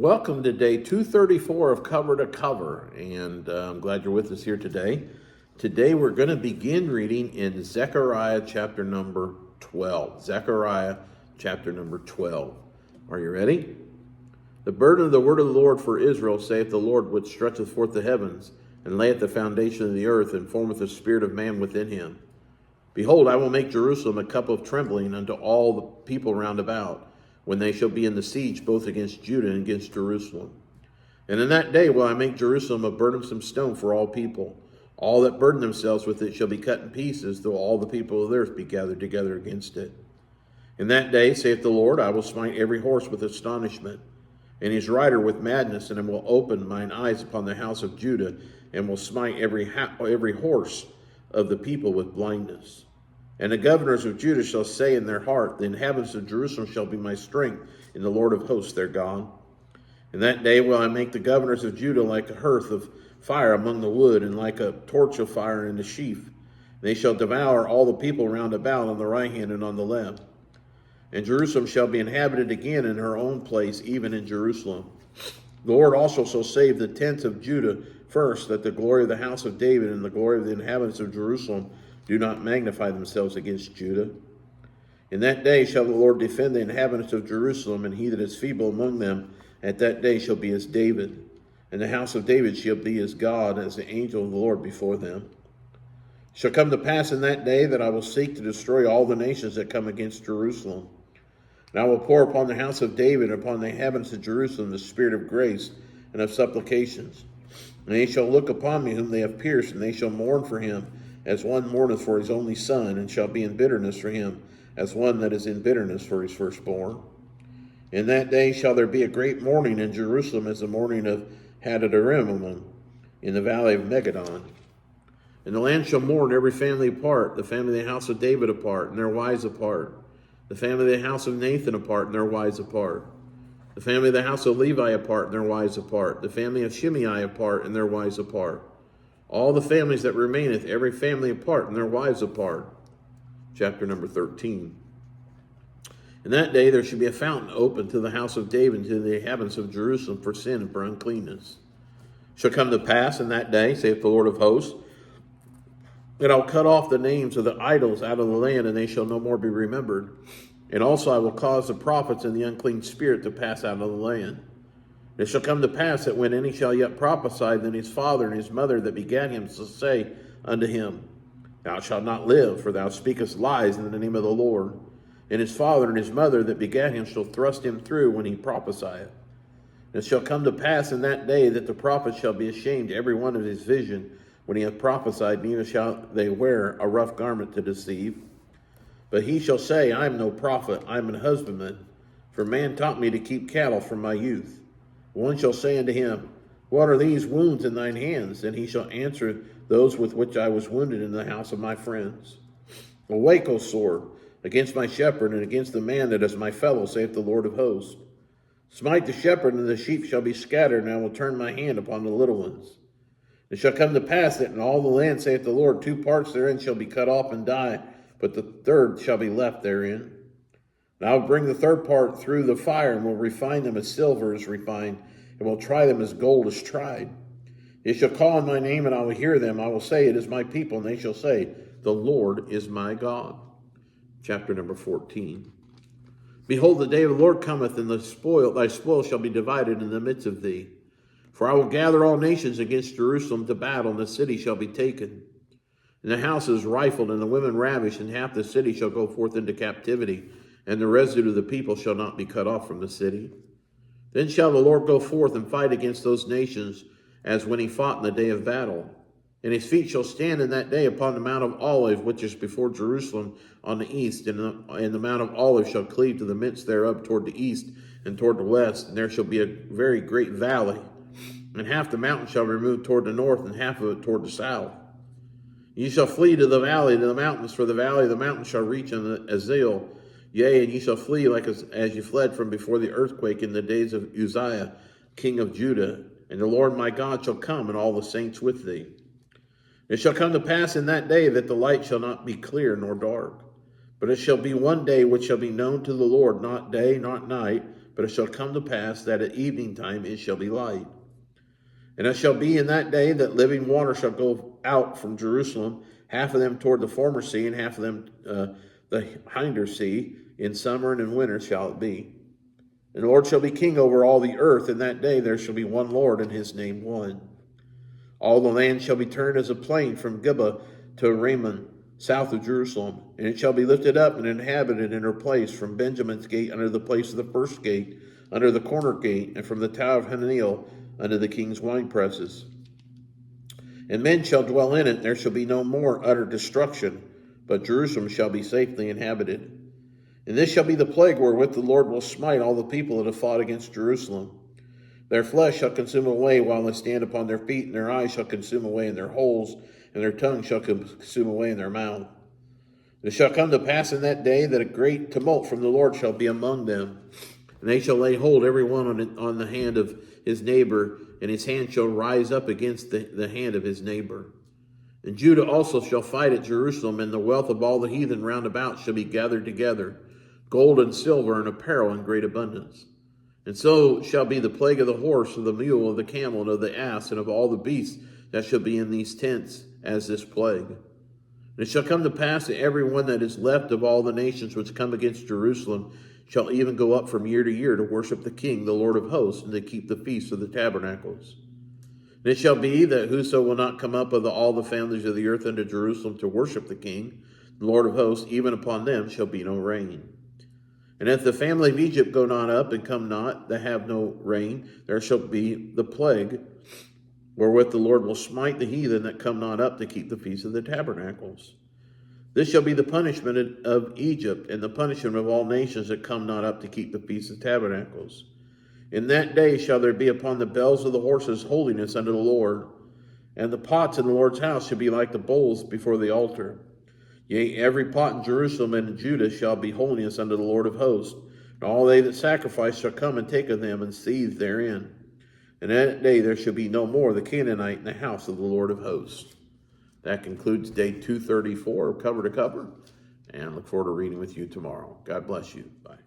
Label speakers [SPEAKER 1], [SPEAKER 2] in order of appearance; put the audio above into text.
[SPEAKER 1] Welcome to day 234 of Cover to Cover, and I'm glad you're with us here today. Today we're going to begin reading in Zechariah chapter number 12. Zechariah chapter number 12. Are you ready? The burden of the word of the Lord for Israel, saith the Lord, which stretcheth forth the heavens, and layeth the foundation of the earth, and formeth the spirit of man within him. Behold, I will make Jerusalem a cup of trembling unto all the people round about, when they shall be in the siege both against Judah and against Jerusalem. And in that day will I make Jerusalem a burdensome stone for all people. All that burden themselves with it shall be cut in pieces, though all the people of the earth be gathered together against it. In that day, saith the Lord, I will smite every horse with astonishment, and his rider with madness, and I will open mine eyes upon the house of Judah, and will smite every horse of the people with blindness. And the governors of Judah shall say in their heart, the inhabitants of Jerusalem shall be my strength in the Lord of hosts their God. In that day will I make the governors of Judah like a hearth of fire among the wood, and like a torch of fire in the sheaf. They shall devour all the people round about on the right hand and on the left. And Jerusalem shall be inhabited again in her own place, even in Jerusalem. The Lord also shall save the tents of Judah first, that the glory of the house of David and the glory of the inhabitants of Jerusalem do not magnify themselves against Judah. In that day shall the Lord defend the inhabitants of Jerusalem, and he that is feeble among them at that day shall be as David, and the house of David shall be as God, as the angel of the Lord before them. It shall come to pass in that day that I will seek to destroy all the nations that come against Jerusalem. And I will pour upon the house of David and upon the inhabitants of Jerusalem the spirit of grace and of supplications. And they shall look upon me whom they have pierced, and they shall mourn for him, as one mourneth for his only son, and shall be in bitterness for him, as one that is in bitterness for his firstborn. In that day shall there be a great mourning in Jerusalem, as the mourning of Hadadrimmon in the valley of Megiddon. And the land shall mourn every family apart, the family of the house of David apart, and their wives apart, the family of the house of Nathan apart, and their wives apart, the family of the house of Levi apart, and their wives apart, the family of Shimei apart, and their wives apart. All the families that remaineth, every family apart, and their wives apart. Chapter number 13. In that day there shall be a fountain open to the house of David, to the inhabitants of Jerusalem, for sin and for uncleanness. Shall come to pass in that day, saith the Lord of hosts, that I'll cut off the names of the idols out of the land, and they shall no more be remembered. And also I will cause the prophets and the unclean spirit to pass out of the land. It shall come to pass that when any shall yet prophesy, then his father and his mother that begat him shall say unto him, Thou shalt not live, for thou speakest lies in the name of the Lord. And his father and his mother that begat him shall thrust him through when he prophesieth. And it shall come to pass in that day that the prophet shall be ashamed every one of his vision when he hath prophesied, neither shall they wear a rough garment to deceive. But he shall say, I am no prophet, I am an husbandman, for man taught me to keep cattle from my youth. One shall say unto him, What are these wounds in thine hands? And he shall answer, Those with which I was wounded in the house of my friends. Awake, O sword, against my shepherd, and against the man that is my fellow, saith the Lord of hosts. Smite the shepherd, and the sheep shall be scattered, and I will turn my hand upon the little ones. It shall come to pass that in all the land, saith the Lord, 2 parts therein shall be cut off and die, but the third shall be left therein. And I will bring the third part through the fire, and will refine them as silver is refined, and will try them as gold is tried. They shall call on my name, and I will hear them. I will say, It is my people, and they shall say, The Lord is my God. Chapter number 14. Behold, the day of the Lord cometh, and thy spoil shall be divided in the midst of thee. For I will gather all nations against Jerusalem to battle, and the city shall be taken. And the houses rifled, and the women ravished, and half the city shall go forth into captivity, and the residue of the people shall not be cut off from the city. Then shall the Lord go forth and fight against those nations, as when he fought in the day of battle. And his feet shall stand in that day upon the Mount of Olives, which is before Jerusalem on the east, and the Mount of Olives shall cleave to the midst thereof toward the east and toward the west, and there shall be a very great valley. And half the mountain shall be removed toward the north, and half of it toward the south. Ye shall flee to the valley, to the mountains, for the valley of the mountains shall reach unto Azal. Yea, and ye shall flee like as ye fled from before the earthquake in the days of Uzziah, king of Judah. And the Lord my God shall come, and all the saints with thee. It shall come to pass in that day that the light shall not be clear nor dark, but it shall be one day which shall be known to the Lord, not day, not night, but it shall come to pass that at evening time it shall be light. And it shall be in that day that living water shall go out from Jerusalem, half of them toward the former sea, and half of them the hinder sea. In summer and in winter shall it be. And the Lord shall be king over all the earth. In that day there shall be one Lord, and his name one. All the land shall be turned as a plain from Gibeah to Ramon, south of Jerusalem. And it shall be lifted up and inhabited in her place, from Benjamin's gate under the place of the first gate, under the corner gate, and from the tower of Hananeel under the king's winepresses. And men shall dwell in it, and there shall be no more utter destruction, but Jerusalem shall be safely inhabited. And this shall be the plague wherewith the Lord will smite all the people that have fought against Jerusalem. Their flesh shall consume away while they stand upon their feet, and their eyes shall consume away in their holes, and their tongue shall consume away in their mouth. It shall come to pass in that day that a great tumult from the Lord shall be among them. And they shall lay hold every one on the hand of his neighbor, and his hand shall rise up against the hand of his neighbor. And Judah also shall fight at Jerusalem, and the wealth of all the heathen round about shall be gathered together, gold and silver and apparel in great abundance. And so shall be the plague of the horse, of the mule, of the camel, and of the ass, and of all the beasts that shall be in these tents, as this plague. And it shall come to pass that every one that is left of all the nations which come against Jerusalem shall even go up from year to year to worship the King, the Lord of hosts, and to keep the feast of the tabernacles. And it shall be that whoso will not come up of all the families of the earth unto Jerusalem to worship the King, the Lord of hosts, even upon them shall be no rain. And if the family of Egypt go not up and come not, that have no rain, there shall be the plague, wherewith the Lord will smite the heathen that come not up to keep the feast of the tabernacles. This shall be the punishment of Egypt, and the punishment of all nations that come not up to keep the feast of tabernacles. In that day shall there be upon the bells of the horses holiness unto the Lord, and the pots in the Lord's house shall be like the bowls before the altar. Yea, every pot in Jerusalem and in Judah shall be holiness unto the Lord of hosts, and all they that sacrifice shall come and take of them and seethe therein. And that day there shall be no more the Canaanite in the house of the Lord of hosts. That concludes day 234 of Cover to Cover, and I look forward to reading with you tomorrow. God bless you. Bye.